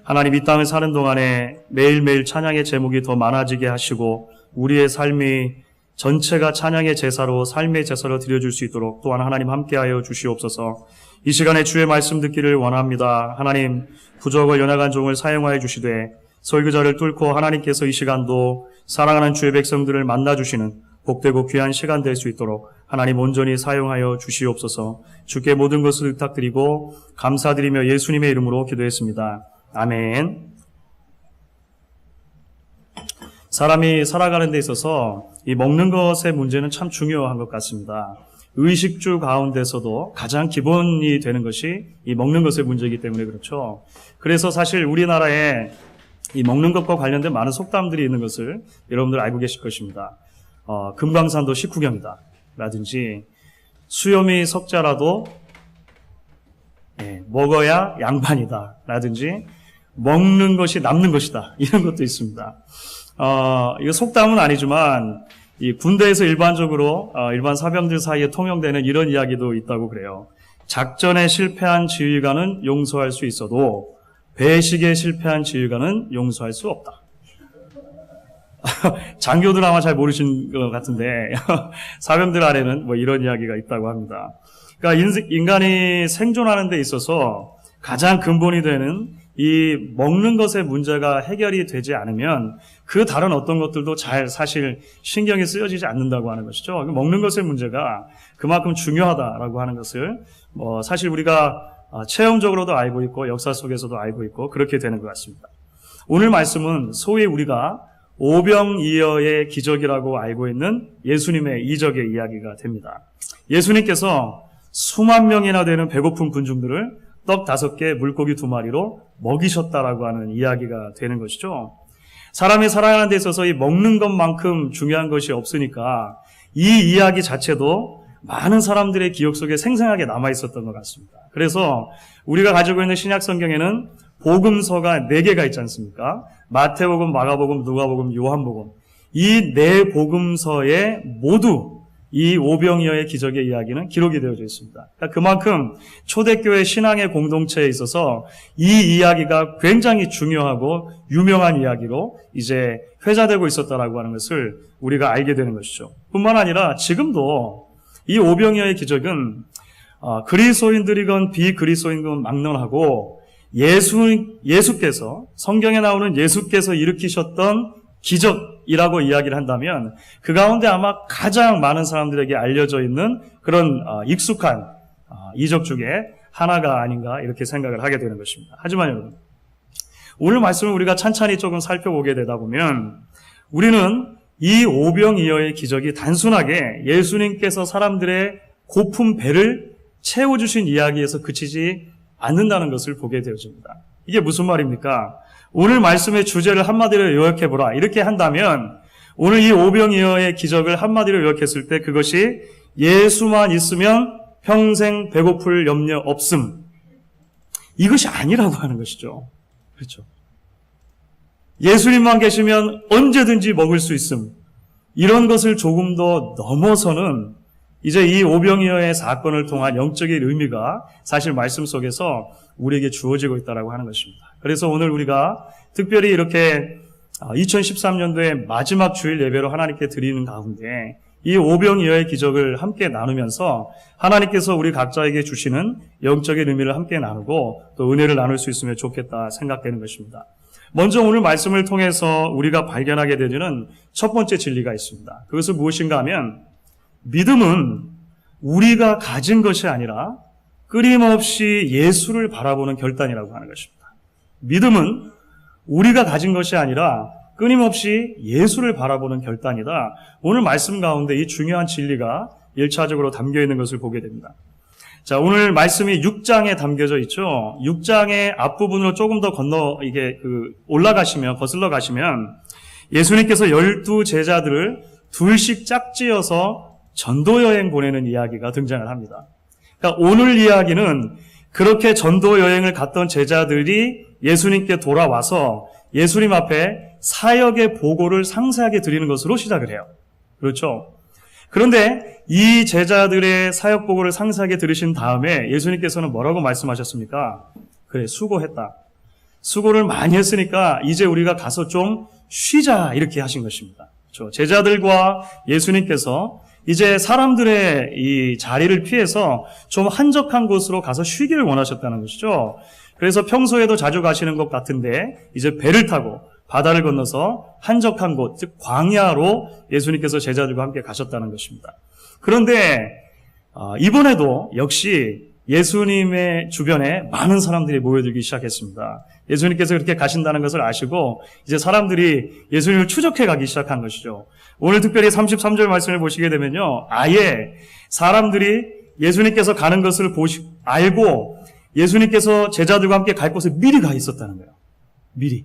하나님 이 땅을 사는 동안에 매일매일 찬양의 제목이 더 많아지게 하시고 우리의 삶이 전체가 찬양의 제사로 삶의 제사로 드려줄 수 있도록 또한 하나님 함께하여 주시옵소서. 이 시간에 주의 말씀 듣기를 원합니다. 하나님 부족을 연약한 종을 사용하여 주시되 설교자를 뚫고 하나님께서 이 시간도 사랑하는 주의 백성들을 만나주시는 복되고 귀한 시간 될 수 있도록 하나님 온전히 사용하여 주시옵소서. 주께 모든 것을 부탁드리고 감사드리며 예수님의 이름으로 기도했습니다. 아멘. 사람이 살아가는 데 있어서 이 먹는 것의 문제는 참 중요한 것 같습니다. 의식주 가운데서도 가장 기본이 되는 것이 이 먹는 것의 문제이기 때문에 그렇죠. 그래서 사실 우리나라에 이 먹는 것과 관련된 많은 속담들이 있는 것을 여러분들 알고 계실 것입니다. 금강산도 식후경이다 라든지 수염이 석자라도 먹어야 양반이다 라든지 먹는 것이 남는 것이다 이런 것도 있습니다. 이거 속담은 아니지만 이 군대에서 일반적으로 일반 사병들 사이에 통용되는 이런 이야기도 있다고 그래요. 작전에 실패한 지휘관은 용서할 수 있어도 배식에 실패한 지휘관은 용서할 수 없다. 장교들 아마 잘 모르신 것 같은데 사병들 안에는 뭐 이런 이야기가 있다고 합니다. 그러니까 인간이 생존하는 데 있어서 가장 근본이 되는 이 먹는 것의 문제가 해결이 되지 않으면 그 다른 어떤 것들도 잘 사실 신경이 쓰여지지 않는다고 하는 것이죠. 먹는 것의 문제가 그만큼 중요하다라고 하는 것을 사실 우리가 체험적으로도 알고 있고 역사 속에서도 알고 있고 그렇게 되는 것 같습니다. 오늘 말씀은 소위 우리가 오병이어의 기적이라고 알고 있는 예수님의 이적의 이야기가 됩니다. 예수님께서 수만 명이나 되는 배고픈 군중들을 떡 5개, 물고기 2마리로 먹이셨다라고 하는 이야기가 되는 것이죠. 사람이 살아가는 데 있어서 이 먹는 것만큼 중요한 것이 없으니까 이 이야기 자체도 많은 사람들의 기억 속에 생생하게 남아 있었던 것 같습니다. 그래서 우리가 가지고 있는 신약 성경에는 복음서가 4개가 있지 않습니까? 마태복음, 마가복음, 누가복음, 요한복음. 이 4복음서에 모두 이 오병이어의 기적의 이야기는 기록이 되어져 있습니다. 그러니까 그만큼 초대교회 신앙의 공동체에 있어서 이 이야기가 굉장히 중요하고 유명한 이야기로 이제 회자되고 있었다라고 하는 것을 우리가 알게 되는 것이죠. 뿐만 아니라 지금도 이 오병이어의 기적은 그리스도인들이건 비그리스도인건 막론하고 예수께서 성경에 나오는 예수께서 일으키셨던 기적이라고 이야기를 한다면 그 가운데 아마 가장 많은 사람들에게 알려져 있는 그런 익숙한 이적 중에 하나가 아닌가 이렇게 생각을 하게 되는 것입니다. 하지만 여러분 오늘 말씀을 우리가 찬찬히 조금 살펴보게 되다 보면 우리는 이 오병이어의 기적이 단순하게 예수님께서 사람들의 고픈 배를 채워주신 이야기에서 그치지 않는다는 것을 보게 되어집니다. 이게 무슨 말입니까? 오늘 말씀의 주제를 한마디로 요약해보라 이렇게 한다면 오늘 이 오병이어의 기적을 한마디로 요약했을 때 그것이 예수만 있으면 평생 배고플 염려 없음 이것이 아니라고 하는 것이죠. 그렇죠? 예수님만 계시면 언제든지 먹을 수 있음 이런 것을 조금 더 넘어서는 이제 이 오병이어의 사건을 통한 영적인 의미가 사실 말씀 속에서 우리에게 주어지고 있다고 하는 것입니다. 그래서 오늘 우리가 특별히 이렇게 2013년도의 마지막 주일 예배로 하나님께 드리는 가운데 이 오병이어의 기적을 함께 나누면서 하나님께서 우리 각자에게 주시는 영적인 의미를 함께 나누고 또 은혜를 나눌 수 있으면 좋겠다 생각되는 것입니다. 먼저 오늘 말씀을 통해서 우리가 발견하게 되는 첫 번째 진리가 있습니다. 그것은 무엇인가 하면 믿음은 우리가 가진 것이 아니라 끊임없이 예수를 바라보는 결단이라고 하는 것입니다. 믿음은 우리가 가진 것이 아니라 끊임없이 예수를 바라보는 결단이다. 오늘 말씀 가운데 이 중요한 진리가 1차적으로 담겨 있는 것을 보게 됩니다. 자, 오늘 말씀이 6장에 담겨져 있죠. 6장의 앞부분으로 조금 더 거슬러 가시면 예수님께서 12 제자들을 둘씩 짝지어서 전도 여행 보내는 이야기가 등장을 합니다. 그러니까 오늘 이야기는 그렇게 전도 여행을 갔던 제자들이 예수님께 돌아와서 예수님 앞에 사역의 보고를 상세하게 드리는 것으로 시작을 해요. 그렇죠? 그런데 이 제자들의 사역 보고를 상세하게 들으신 다음에 예수님께서는 뭐라고 말씀하셨습니까? 그래, 수고했다. 수고를 많이 했으니까 이제 우리가 가서 좀 쉬자 이렇게 하신 것입니다. 그렇죠? 제자들과 예수님께서 이제 사람들의 이 자리를 피해서 좀 한적한 곳으로 가서 쉬기를 원하셨다는 것이죠. 그래서 평소에도 자주 가시는 것 같은데 이제 배를 타고 바다를 건너서 한적한 곳, 즉 광야로 예수님께서 제자들과 함께 가셨다는 것입니다. 그런데 이번에도 역시 예수님의 주변에 많은 사람들이 모여들기 시작했습니다. 예수님께서 그렇게 가신다는 것을 아시고 이제 사람들이 예수님을 추적해 가기 시작한 것이죠. 오늘 특별히 33절 말씀을 보시게 되면요, 아예 사람들이 예수님께서 가는 것을 알고 예수님께서 제자들과 함께 갈 곳에 미리 가 있었다는 거예요. 미리.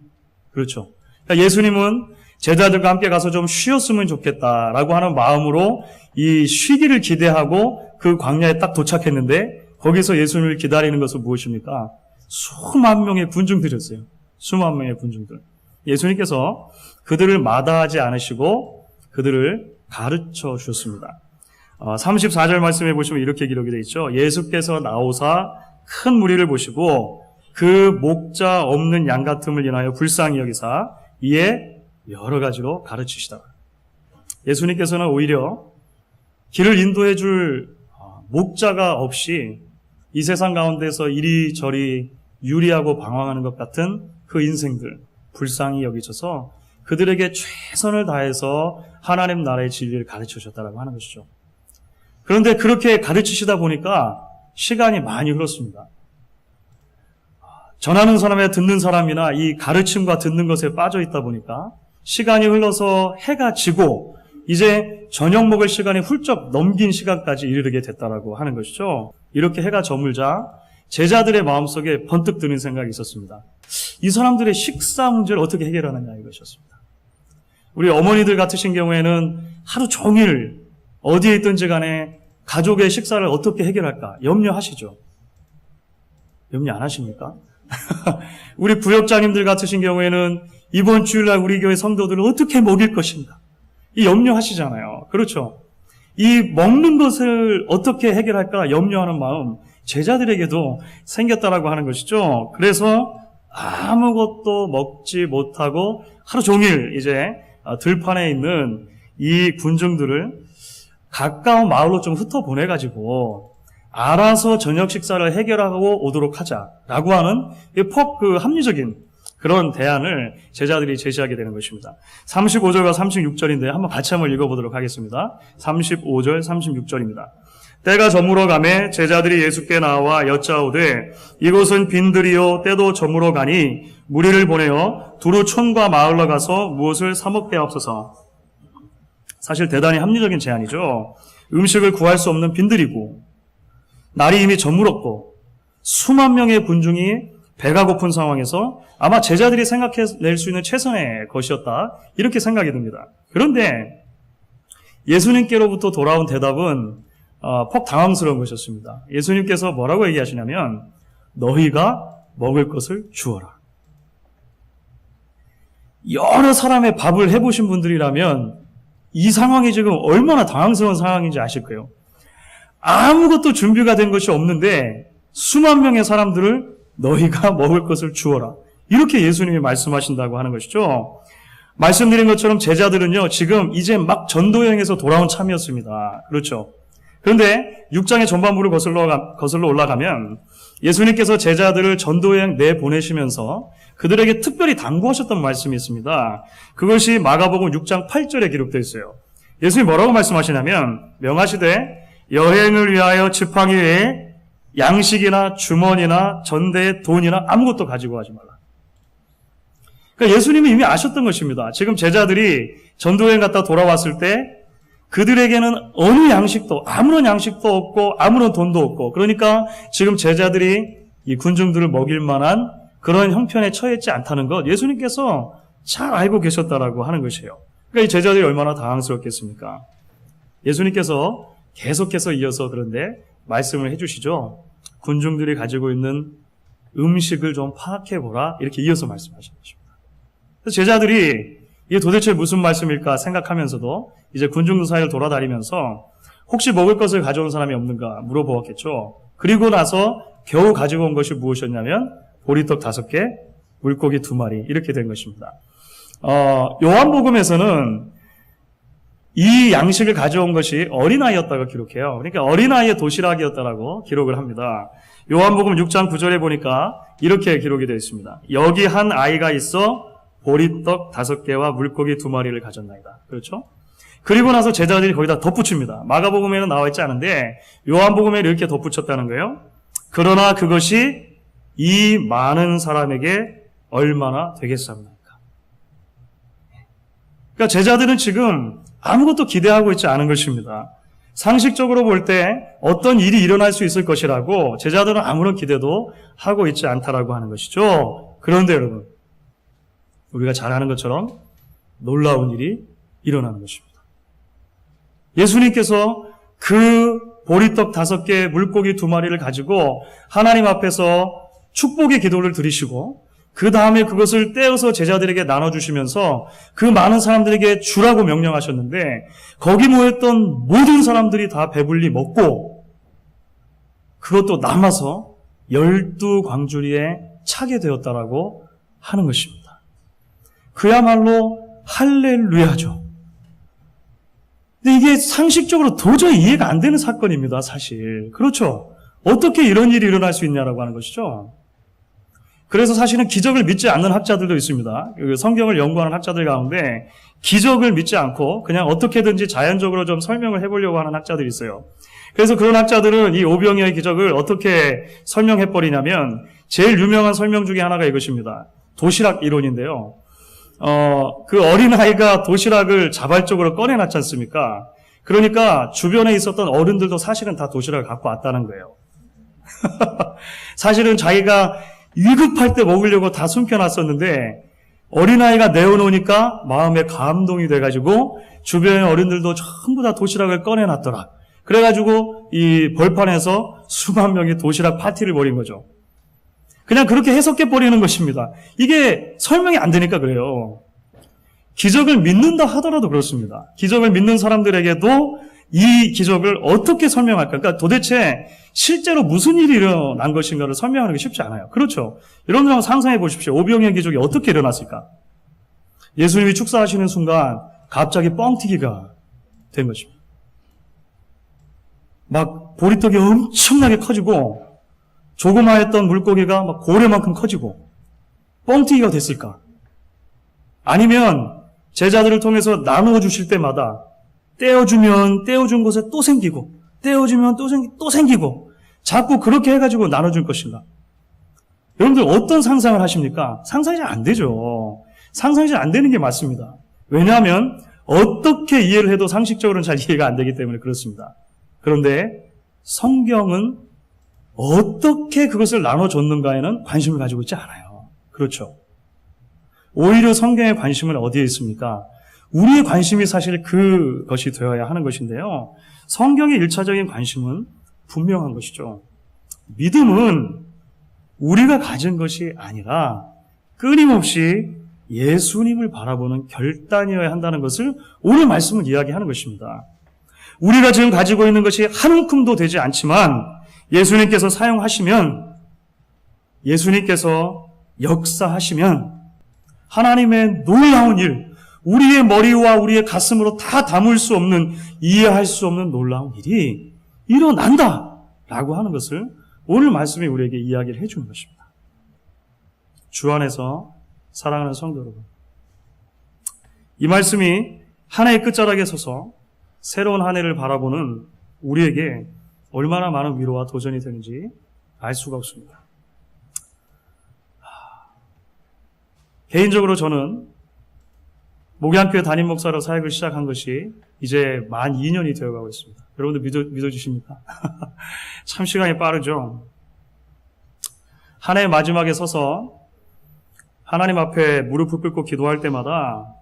그렇죠. 그러니까 예수님은 제자들과 함께 가서 좀 쉬었으면 좋겠다라고 하는 마음으로 이 쉬기를 기대하고 그 광야에 딱 도착했는데 거기서 예수님을 기다리는 것은 무엇입니까? 수만 명의 군중들이었어요. 수만 명의 군중들. 예수님께서 그들을 마다하지 않으시고 그들을 가르쳐 주셨습니다. 34절 말씀해 보시면 이렇게 기록이 되어 있죠. 예수께서 나오사 큰 무리를 보시고 그 목자 없는 양 같음을 인하여 불쌍히 여기사 이에 여러 가지로 가르치시다. 예수님께서는 오히려 길을 인도해 줄 목자가 없이 이 세상 가운데서 이리저리 유리하고 방황하는 것 같은 그 인생들 불쌍히 여기셔서 그들에게 최선을 다해서 하나님 나라의 진리를 가르쳐 주셨다고 하는 것이죠. 그런데 그렇게 가르치시다 보니까 시간이 많이 흘렀습니다. 전하는 사람에 듣는 사람이나 이 가르침과 듣는 것에 빠져 있다 보니까 시간이 흘러서 해가 지고 이제 저녁 먹을 시간이 훌쩍 넘긴 시간까지 이르게 됐다라고 하는 것이죠. 이렇게 해가 저물자 제자들의 마음속에 번뜩 드는 생각이 있었습니다. 이 사람들의 식사 문제를 어떻게 해결하느냐 이것이었습니다. 우리 어머니들 같으신 경우에는 하루 종일 어디에 있든지 간에 가족의 식사를 어떻게 해결할까 염려하시죠. 염려 안 하십니까? 우리 부역장님들 같으신 경우에는 이번 주일날 우리 교회 성도들을 어떻게 먹일 것인가 이 염려하시잖아요. 그렇죠. 이 먹는 것을 어떻게 해결할까 염려하는 마음 제자들에게도 생겼다라고 하는 것이죠. 그래서 아무것도 먹지 못하고 하루 종일 이제 들판에 있는 이 군중들을 가까운 마을로 좀 흩어보내가지고 알아서 저녁 식사를 해결하고 오도록 하자라고 하는 그 합리적인 그런 대안을 제자들이 제시하게 되는 것입니다. 35절과 36절인데 한번 같이 한번 읽어보도록 하겠습니다. 35절, 36절입니다. 때가 저물어 가매 제자들이 예수께 나와 여짜오되 이곳은 빈들이요 때도 저물어 가니 무리를 보내어 두루 촌과 마을로 가서 무엇을 사 먹게 하옵소서. 사실 대단히 합리적인 제안이죠. 음식을 구할 수 없는 빈들이고 날이 이미 저물었고 수만 명의 군중이 배가 고픈 상황에서 아마 제자들이 생각해낼 수 있는 최선의 것이었다 이렇게 생각이 듭니다. 그런데 예수님께로부터 돌아온 대답은 퍽 당황스러운 것이었습니다. 예수님께서 뭐라고 얘기하시냐면 너희가 먹을 것을 주어라. 여러 사람의 밥을 해보신 분들이라면 이 상황이 지금 얼마나 당황스러운 상황인지 아실 거예요. 아무것도 준비가 된 것이 없는데 수만 명의 사람들을 너희가 먹을 것을 주어라. 이렇게 예수님이 말씀하신다고 하는 것이죠. 말씀드린 것처럼 제자들은요, 지금 이제 막 전도여행에서 돌아온 참이었습니다. 그렇죠. 그런데 6장의 전반부를 거슬러 올라가면 예수님께서 제자들을 전도여행 내보내시면서 그들에게 특별히 당부하셨던 말씀이 있습니다. 그것이 마가복음 6장 8절에 기록되어 있어요. 예수님이 뭐라고 말씀하시냐면 명하시되 여행을 위하여 지팡이 외에 양식이나 주머니나 전대에 돈이나 아무것도 가지고 가지 말라. 그러니까 예수님이 이미 아셨던 것입니다. 지금 제자들이 전도여행 갔다 돌아왔을 때 그들에게는 어느 양식도 아무런 양식도 없고 아무런 돈도 없고 그러니까 지금 제자들이 이 군중들을 먹일 만한 그런 형편에 처했지 않다는 것 예수님께서 잘 알고 계셨다라고 하는 것이에요. 그러니까 이 제자들이 얼마나 당황스럽겠습니까? 예수님께서 계속해서 이어서 그런데 말씀을 해주시죠. 군중들이 가지고 있는 음식을 좀 파악해보라 이렇게 이어서 말씀하시는 것입니다. 그래서 제자들이 이게 도대체 무슨 말씀일까 생각하면서도 이제 군중들 사이를 돌아다니면서 혹시 먹을 것을 가져온 사람이 없는가 물어보았겠죠. 그리고 나서 겨우 가지고 온 것이 무엇이었냐면 보리떡 5개, 물고기 2마리 이렇게 된 것입니다. 요한복음에서는 이 양식을 가져온 것이 어린아이였다고 기록해요. 그러니까 어린아이의 도시락이었다라고 기록을 합니다. 요한복음 6장 9절에 보니까 이렇게 기록이 되어 있습니다. 여기 한 아이가 있어 보리떡 5개와 물고기 2마리를 가졌나이다. 그렇죠? 그리고 나서 제자들이 거기다 덧붙입니다. 마가복음에는 나와 있지 않은데 요한복음에 이렇게 덧붙였다는 거예요. 그러나 그것이 이 많은 사람에게 얼마나 되겠습니까? 그러니까 제자들은 지금 아무것도 기대하고 있지 않은 것입니다. 상식적으로 볼 때 어떤 일이 일어날 수 있을 것이라고 제자들은 아무런 기대도 하고 있지 않다라고 하는 것이죠. 그런데 여러분, 우리가 잘 아는 것처럼 놀라운 일이 일어나는 것입니다. 예수님께서 그 보리떡 5개, 물고기 2마리를 가지고 하나님 앞에서 축복의 기도를 드리시고 그 다음에 그것을 떼어서 제자들에게 나눠주시면서 그 많은 사람들에게 주라고 명령하셨는데 거기 모였던 모든 사람들이 다 배불리 먹고 그것도 남아서 12광주리에 차게 되었다라고 하는 것입니다. 그야말로 할렐루야죠. 근데 이게 상식적으로 도저히 이해가 안 되는 사건입니다, 사실. 그렇죠? 어떻게 이런 일이 일어날 수 있냐라고 하는 것이죠. 그래서 사실은 기적을 믿지 않는 학자들도 있습니다. 성경을 연구하는 학자들 가운데 기적을 믿지 않고 그냥 어떻게든지 자연적으로 좀 설명을 해보려고 하는 학자들이 있어요. 그래서 그런 학자들은 이 오병이어의 기적을 어떻게 설명해버리냐면 제일 유명한 설명 중에 하나가 이것입니다. 도시락 이론인데요. 그 어린아이가 도시락을 자발적으로 꺼내놨지 않습니까? 그러니까 주변에 있었던 어른들도 사실은 다 도시락을 갖고 왔다는 거예요. 사실은 자기가 위급할 때 먹으려고 다 숨겨놨었는데 어린아이가 내어놓으니까 마음에 감동이 돼가지고 주변의 어른들도 전부 다 도시락을 꺼내놨더라. 그래가지고 이 벌판에서 수만 명이 도시락 파티를 벌인 거죠. 그냥 그렇게 해석해버리는 것입니다. 이게 설명이 안 되니까 그래요. 기적을 믿는다 하더라도 그렇습니다. 기적을 믿는 사람들에게도 이 기적을 어떻게 설명할까? 그러니까 도대체 실제로 무슨 일이 일어난 것인가를 설명하는 게 쉽지 않아요. 그렇죠? 여러분들 한번 상상해 보십시오. 오병이어 기적이 어떻게 일어났을까? 예수님이 축사하시는 순간 갑자기 뻥튀기가 된 것입니다. 막 보리떡이 엄청나게 커지고 조그마했던 물고기가 막 고래만큼 커지고 뻥튀기가 됐을까? 아니면 제자들을 통해서 나누어 주실 때마다 떼어주면 떼어준 곳에 또 생기고 떼어주면 또 생기고 자꾸 그렇게 해가지고 나눠줄 것인가? 여러분들 어떤 상상을 하십니까? 상상이 잘 안 되죠. 상상이 잘 안 되는 게 맞습니다. 왜냐하면 어떻게 이해를 해도 상식적으로는 잘 이해가 안 되기 때문에 그렇습니다. 그런데 성경은 어떻게 그것을 나눠줬는가에는 관심을 가지고 있지 않아요. 그렇죠. 오히려 성경의 관심은 어디에 있습니까? 우리의 관심이 사실 그것이 되어야 하는 것인데요. 성경의 1차적인 관심은 분명한 것이죠. 믿음은 우리가 가진 것이 아니라 끊임없이 예수님을 바라보는 결단이어야 한다는 것을 오늘 말씀은 이야기하는 것입니다. 우리가 지금 가지고 있는 것이 한 움큼도 되지 않지만 예수님께서 사용하시면, 예수님께서 역사하시면 하나님의 놀라운 일, 우리의 머리와 우리의 가슴으로 다 담을 수 없는, 이해할 수 없는 놀라운 일이 일어난다라고 하는 것을 오늘 말씀이 우리에게 이야기를 해주는 것입니다. 주 안에서 사랑하는 성도 여러분, 이 말씀이 한 해의 끝자락에 서서 새로운 한 해를 바라보는 우리에게 얼마나 많은 위로와 도전이 되는지 알 수가 없습니다. 개인적으로 저는 목양교회 담임 목사로 사역을 시작한 것이 이제 만 2년이 되어가고 있습니다. 여러분들 믿어주십니까? 참 시간이 빠르죠. 한 해 마지막에 서서 하나님 앞에 무릎을 꿇고 기도할 때마다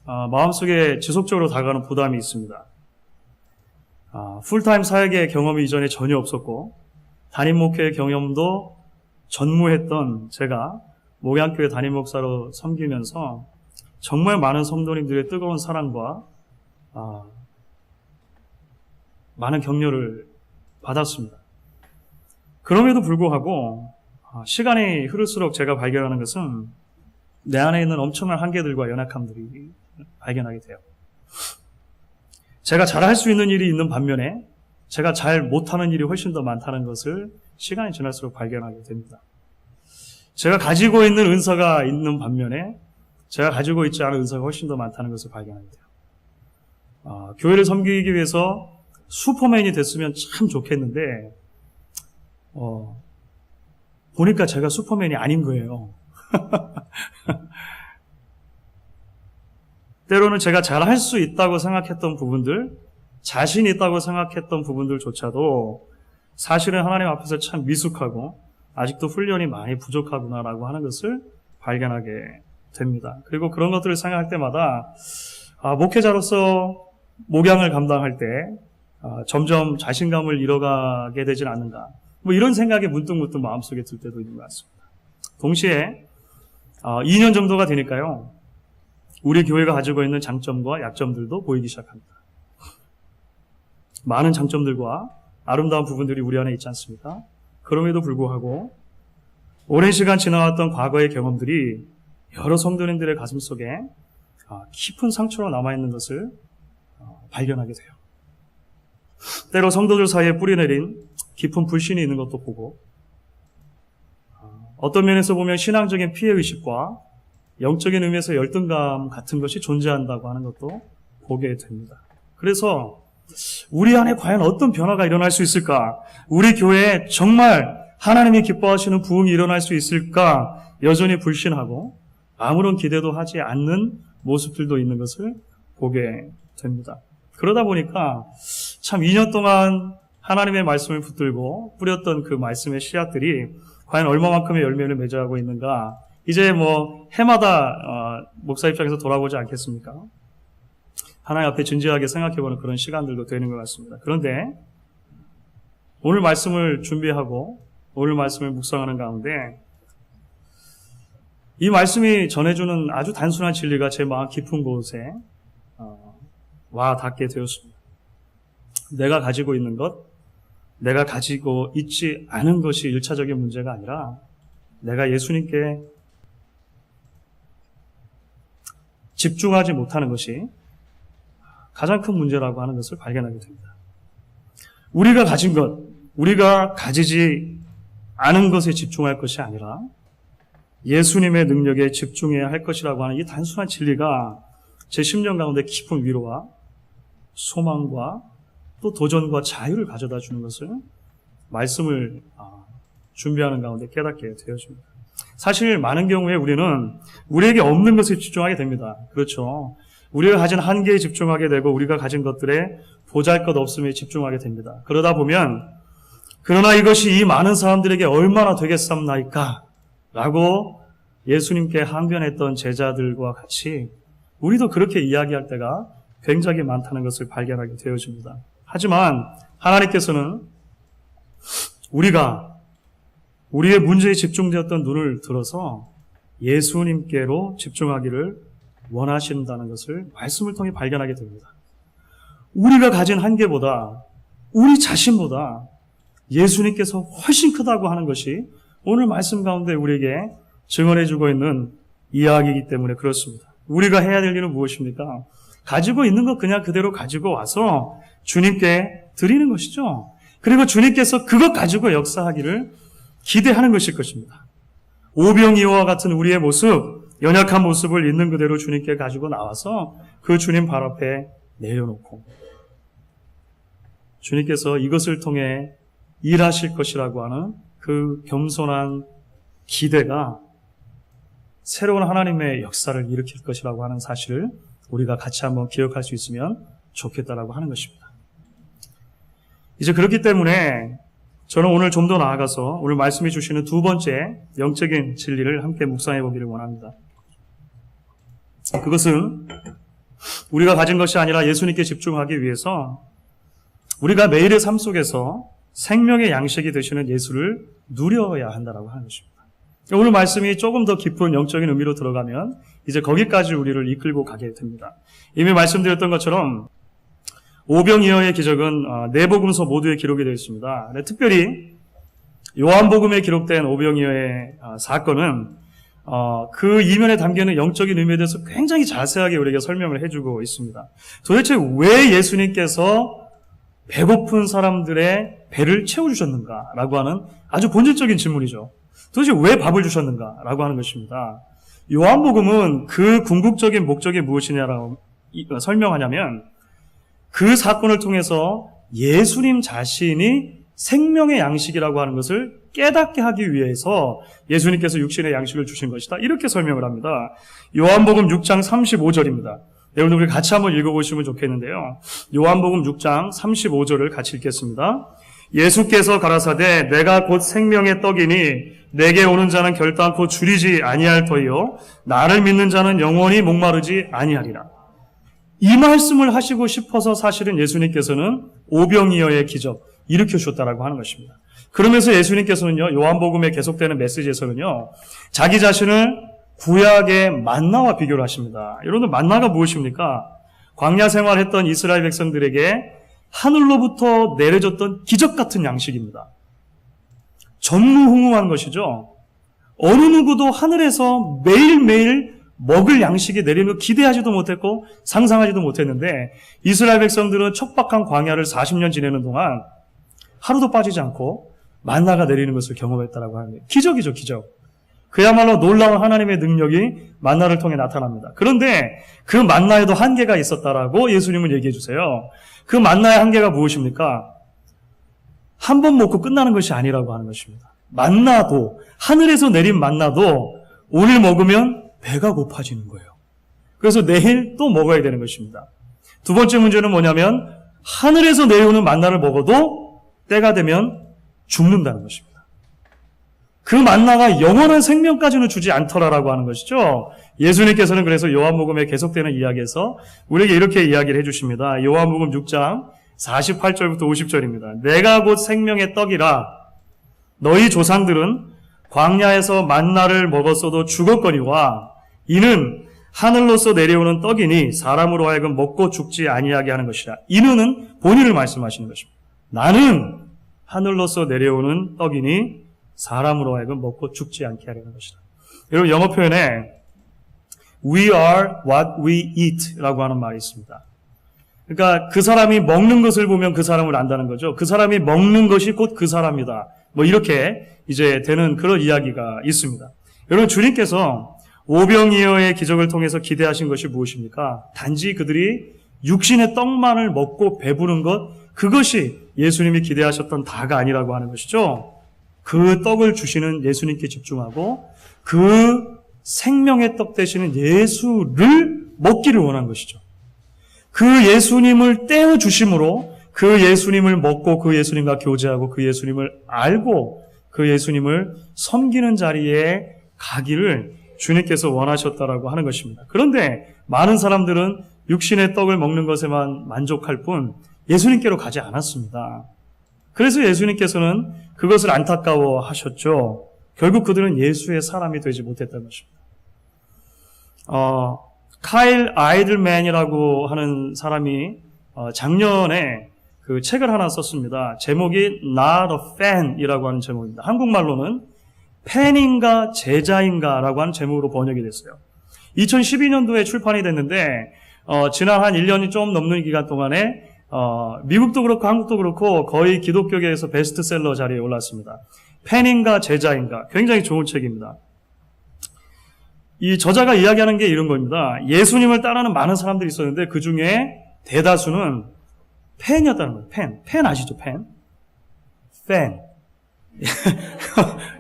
마음속에 지속적으로 다가가는 부담이 있습니다. 풀타임 사역의 경험이 이전에 전혀 없었고 담임 목회의 경험도 전무했던 제가 목양교회 담임 목사로 섬기면서 정말 많은 성도님들의 뜨거운 사랑과 많은 격려를 받았습니다. 그럼에도 불구하고 시간이 흐를수록 제가 발견하는 것은 내 안에 있는 엄청난 한계들과 연약함들이 발견하게 돼요. 제가 잘할 수 있는 일이 있는 반면에 제가 잘 못하는 일이 훨씬 더 많다는 것을 시간이 지날수록 발견하게 됩니다. 제가 가지고 있는 은사가 있는 반면에 제가 가지고 있지 않은 은사가 훨씬 더 많다는 것을 발견하게 돼요. 교회를 섬기기 위해서 슈퍼맨이 됐으면 참 좋겠는데 보니까 제가 슈퍼맨이 아닌 거예요. 때로는 제가 잘할 수 있다고 생각했던 부분들, 자신 있다고 생각했던 부분들조차도 사실은 하나님 앞에서 참 미숙하고 아직도 훈련이 많이 부족하구나라고 하는 것을 발견하게 됩니다. 그리고 그런 것들을 생각할 때마다 목회자로서 목양을 감당할 때 점점 자신감을 잃어가게 되진 않는가, 이런 생각이 문득문득 마음속에 들 때도 있는 것 같습니다. 동시에 2년 정도가 되니까요, 우리 교회가 가지고 있는 장점과 약점들도 보이기 시작합니다. 많은 장점들과 아름다운 부분들이 우리 안에 있지 않습니까? 그럼에도 불구하고 오랜 시간 지나왔던 과거의 경험들이 여러 성도님들의 가슴 속에 깊은 상처로 남아있는 것을 발견하게 돼요. 때로 성도들 사이에 뿌리내린 깊은 불신이 있는 것도 보고, 어떤 면에서 보면 신앙적인 피해의식과 영적인 의미에서 열등감 같은 것이 존재한다고 하는 것도 보게 됩니다. 그래서 우리 안에 과연 어떤 변화가 일어날 수 있을까? 우리 교회에 정말 하나님이 기뻐하시는 부흥이 일어날 수 있을까? 여전히 불신하고 아무런 기대도 하지 않는 모습들도 있는 것을 보게 됩니다. 그러다 보니까 참 2년 동안 하나님의 말씀을 붙들고 뿌렸던 그 말씀의 씨앗들이 과연 얼마만큼의 열매를 맺어가고 있는가? 이제 해마다 목사 입장에서 돌아보지 않겠습니까? 하나님 앞에 진지하게 생각해보는 그런 시간들도 되는 것 같습니다. 그런데 오늘 말씀을 준비하고 오늘 말씀을 묵상하는 가운데 이 말씀이 전해주는 아주 단순한 진리가 제 마음 깊은 곳에 와 닿게 되었습니다. 내가 가지고 있는 것, 내가 가지고 있지 않은 것이 1차적인 문제가 아니라 내가 예수님께 집중하지 못하는 것이 가장 큰 문제라고 하는 것을 발견하게 됩니다. 우리가 가진 것, 우리가 가지지 않은 것에 집중할 것이 아니라 예수님의 능력에 집중해야 할 것이라고 하는 이 단순한 진리가 제 심령 가운데 깊은 위로와 소망과 또 도전과 자유를 가져다 주는 것을 말씀을 준비하는 가운데 깨닫게 되어집니다. 사실 많은 경우에 우리는 우리에게 없는 것에 집중하게 됩니다. 그렇죠. 우리가 가진 한계에 집중하게 되고 우리가 가진 것들에 보잘것없음에 집중하게 됩니다. 그러다 보면 그러나 이것이 이 많은 사람들에게 얼마나 되겠습니까? 라고 예수님께 항변했던 제자들과 같이 우리도 그렇게 이야기할 때가 굉장히 많다는 것을 발견하게 되어집니다. 하지만 하나님께서는 우리가 우리의 문제에 집중되었던 눈을 들어서 예수님께로 집중하기를 원하신다는 것을 말씀을 통해 발견하게 됩니다. 우리가 가진 한계보다 우리 자신보다 예수님께서 훨씬 크다고 하는 것이 오늘 말씀 가운데 우리에게 증언해주고 있는 이야기이기 때문에 그렇습니다. 우리가 해야 될 일은 무엇입니까? 가지고 있는 것 그냥 그대로 가지고 와서 주님께 드리는 것이죠. 그리고 주님께서 그것 가지고 역사하기를 기대하는 것일 것입니다. 오병이어와 같은 우리의 모습, 연약한 모습을 있는 그대로 주님께 가지고 나와서 그 주님 발 앞에 내려놓고 주님께서 이것을 통해 일하실 것이라고 하는 그 겸손한 기대가 새로운 하나님의 역사를 일으킬 것이라고 하는 사실을 우리가 같이 한번 기억할 수 있으면 좋겠다라고 하는 것입니다. 이제 그렇기 때문에 저는 오늘 좀 더 나아가서 오늘 말씀해 주시는 두 번째 영적인 진리를 함께 묵상해 보기를 원합니다. 그것은 우리가 가진 것이 아니라 예수님께 집중하기 위해서 우리가 매일의 삶 속에서 생명의 양식이 되시는 예수를 누려야 한다라고 하는 것입니다. 오늘 말씀이 조금 더 깊은 영적인 의미로 들어가면 이제 거기까지 우리를 이끌고 가게 됩니다. 이미 말씀드렸던 것처럼 오병이어의 기적은 네 복음서 모두에 기록이 되어 있습니다. 특별히 요한복음에 기록된 오병이어의 사건은 그 이면에 담겨있는 영적인 의미에 대해서 굉장히 자세하게 우리에게 설명을 해주고 있습니다. 도대체 왜 예수님께서 배고픈 사람들의 배를 채워주셨는가라고 하는 아주 본질적인 질문이죠. 도대체 왜 밥을 주셨는가라고 하는 것입니다. 요한복음은 그 궁극적인 목적이 무엇이냐라고 설명하냐면 그 사건을 통해서 예수님 자신이 생명의 양식이라고 하는 것을 깨닫게 하기 위해서 예수님께서 육신의 양식을 주신 것이다. 이렇게 설명을 합니다. 요한복음 6장 35절입니다. 여러분들 우리 같이 한번 읽어보시면 좋겠는데요. 요한복음 6장 35절을 같이 읽겠습니다. 예수께서 가라사대 내가 곧 생명의 떡이니 내게 오는 자는 결단코 줄이지 아니할 터이요 나를 믿는 자는 영원히 목마르지 아니하리라. 이 말씀을 하시고 싶어서 사실은 예수님께서는 오병이어의 기적 일으켜 주셨다라고 하는 것입니다. 그러면서 예수님께서는요, 요한복음에 계속되는 메시지에서는요, 자기 자신을 구약의 만나와 비교를 하십니다. 여러분들 만나가 무엇입니까? 광야 생활했던 이스라엘 백성들에게 하늘로부터 내려졌던 기적 같은 양식입니다. 전무후무한 것이죠. 어느 누구도 하늘에서 매일매일 먹을 양식이 내리는 걸 기대하지도 못했고 상상하지도 못했는데 이스라엘 백성들은 척박한 광야를 40년 지내는 동안 하루도 빠지지 않고 만나가 내리는 것을 경험했다라고 하는 기적이죠, 기적. 그야말로 놀라운 하나님의 능력이 만나를 통해 나타납니다. 그런데 그 만나에도 한계가 있었다라고 예수님은 얘기해 주세요. 그 만나의 한계가 무엇입니까? 한 번 먹고 끝나는 것이 아니라고 하는 것입니다. 만나도, 하늘에서 내린 만나도 오늘 먹으면 배가 고파지는 거예요. 그래서 내일 또 먹어야 되는 것입니다. 두 번째 문제는 뭐냐면 하늘에서 내려오는 만나를 먹어도 때가 되면 죽는다는 것입니다. 그 만나가 영원한 생명까지는 주지 않더라라고 하는 것이죠. 예수님께서는 그래서 요한복음에 계속되는 이야기에서 우리에게 이렇게 이야기를 해주십니다. 요한복음 6장 48절부터 50절입니다. 내가 곧 생명의 떡이라 너희 조상들은 광야에서 만나를 먹었어도 죽었거니와 이는 하늘로서 내려오는 떡이니 사람으로 하여금 먹고 죽지 아니하게 하는 것이라. 이는 본인을 말씀하시는 것입니다. 나는 하늘로서 내려오는 떡이니 사람으로 하여금 먹고 죽지 않게 하려는 것이다. 여러분 영어 표현에 We are what we eat 라고 하는 말이 있습니다. 그러니까 그 사람이 먹는 것을 보면 그 사람을 안다는 거죠. 그 사람이 먹는 것이 곧 그 사람이다. 뭐 이렇게 이제 되는 그런 이야기가 있습니다. 여러분 주님께서 오병이어의 기적을 통해서 기대하신 것이 무엇입니까? 단지 그들이 육신의 떡만을 먹고 배부른 것, 그것이 예수님이 기대하셨던 다가 아니라고 하는 것이죠. 그 떡을 주시는 예수님께 집중하고 그 생명의 떡 되시는 예수를 먹기를 원한 것이죠. 그 예수님을 떼어 주심으로 그 예수님을 먹고 그 예수님과 교제하고 그 예수님을 알고 그 예수님을 섬기는 자리에 가기를 주님께서 원하셨다라고 하는 것입니다. 그런데 많은 사람들은 육신의 떡을 먹는 것에만 만족할 뿐 예수님께로 가지 않았습니다. 그래서 예수님께서는 그것을 안타까워 하셨죠. 결국 그들은 예수의 사람이 되지 못했다는 것입니다. 카일 아이들맨이라고 하는 사람이 작년에 그 책을 하나 썼습니다. 제목이 Not a Fan이라고 하는 제목입니다. 한국말로는 팬인가 제자인가라고 하는 제목으로 번역이 됐어요. 2012년도에 출판이 됐는데 지난 한 1년이 좀 넘는 기간 동안에 미국도 그렇고 한국도 그렇고 거의 기독교계에서 베스트셀러 자리에 올랐습니다. 팬인가 제자인가 굉장히 좋은 책입니다. 이 저자가 이야기하는 게 이런 겁니다. 예수님을 따르는 많은 사람들이 있었는데 그 중에 대다수는 팬이었다는 거예요. 팬 아시죠? 팬.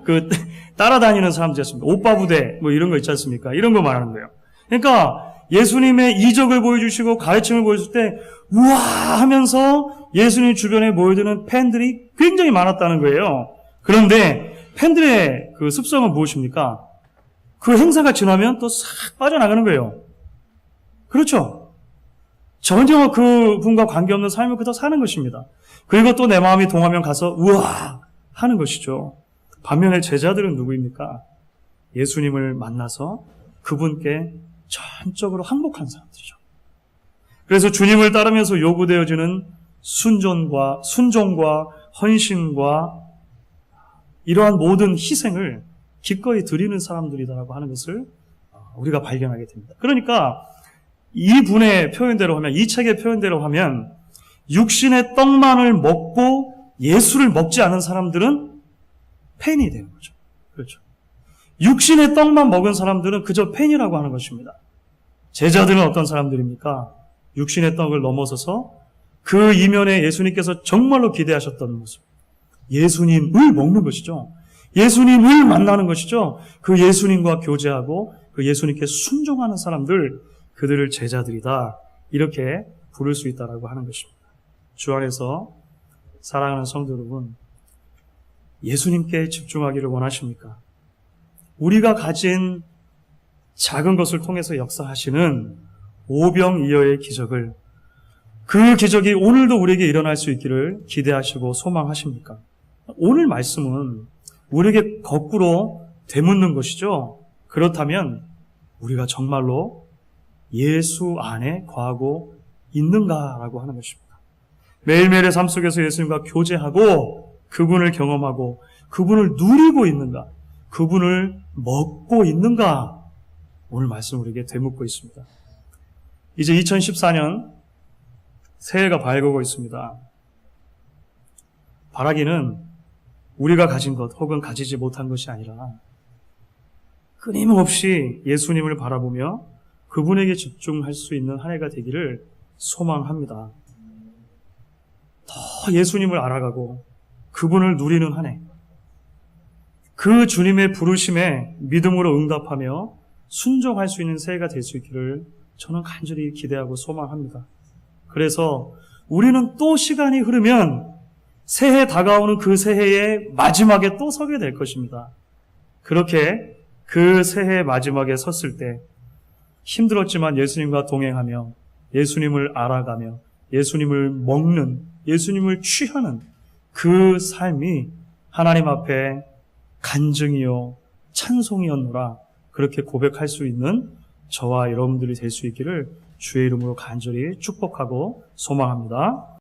그 따라다니는 사람들이었습니다. 오빠 부대 뭐 이런 거 있지 않습니까? 이런 거 말하는 거예요. 그러니까 예수님의 이적을 보여주시고 가르침을 보여줄 때 우와 하면서 예수님 주변에 모여드는 팬들이 굉장히 많았다는 거예요. 그런데 팬들의 그 습성은 무엇입니까? 그 행사가 지나면 또 싹 빠져나가는 거예요. 그렇죠? 전혀 그 분과 관계없는 삶을 그대로 사는 것입니다. 그리고 또 내 마음이 동하면 가서 우와 하는 것이죠. 반면에 제자들은 누구입니까? 예수님을 만나서 그분께 전적으로 항복한 사람들이죠. 그래서 주님을 따르면서 요구되어지는 순종과 헌신과 이러한 모든 희생을 기꺼이 드리는 사람들이다라고 하는 것을 우리가 발견하게 됩니다. 그러니까 이 분의 표현대로 하면, 이 책의 표현대로 하면 육신의 떡만을 먹고 예수를 먹지 않은 사람들은 팬이 되는 거죠. 그렇죠. 육신의 떡만 먹은 사람들은 그저 팬이라고 하는 것입니다. 제자들은 어떤 사람들입니까? 육신의 떡을 넘어서서 그 이면에 예수님께서 정말로 기대하셨던 모습, 예수님을 먹는 것이죠. 예수님을 만나는 것이죠. 그 예수님과 교제하고 그 예수님께 순종하는 사람들, 그들을 제자들이다, 이렇게 부를 수 있다라고 하는 것입니다. 주 안에서 사랑하는 성도 여러분, 예수님께 집중하기를 원하십니까? 우리가 가진 작은 것을 통해서 역사하시는 오병이어의 기적을, 그 기적이 오늘도 우리에게 일어날 수 있기를 기대하시고 소망하십니까? 오늘 말씀은 우리에게 거꾸로 되묻는 것이죠. 그렇다면 우리가 정말로 예수 안에 거하고 있는가라고 하는 것입니다. 매일매일의 삶 속에서 예수님과 교제하고 그분을 경험하고 그분을 누리고 있는가, 그분을 먹고 있는가, 오늘 말씀 우리에게 되묻고 있습니다. 이제 2014년 새해가 밝아오고 있습니다. 바라기는 우리가 가진 것 혹은 가지지 못한 것이 아니라 끊임없이 예수님을 바라보며 그분에게 집중할 수 있는 한 해가 되기를 소망합니다. 더 예수님을 알아가고 그분을 누리는 한 해, 그 주님의 부르심에 믿음으로 응답하며 순종할 수 있는 새해가 될 수 있기를 저는 간절히 기대하고 소망합니다. 그래서 우리는 또 시간이 흐르면 새해 다가오는 그 새해의 마지막에 또 서게 될 것입니다. 그렇게 그 새해의 마지막에 섰을 때 힘들었지만 예수님과 동행하며 예수님을 알아가며 예수님을 먹는, 예수님을 취하는 그 삶이 하나님 앞에 간증이요 찬송이었노라, 그렇게 고백할 수 있는 저와 여러분들이 될 수 있기를 주의 이름으로 간절히 축복하고 소망합니다.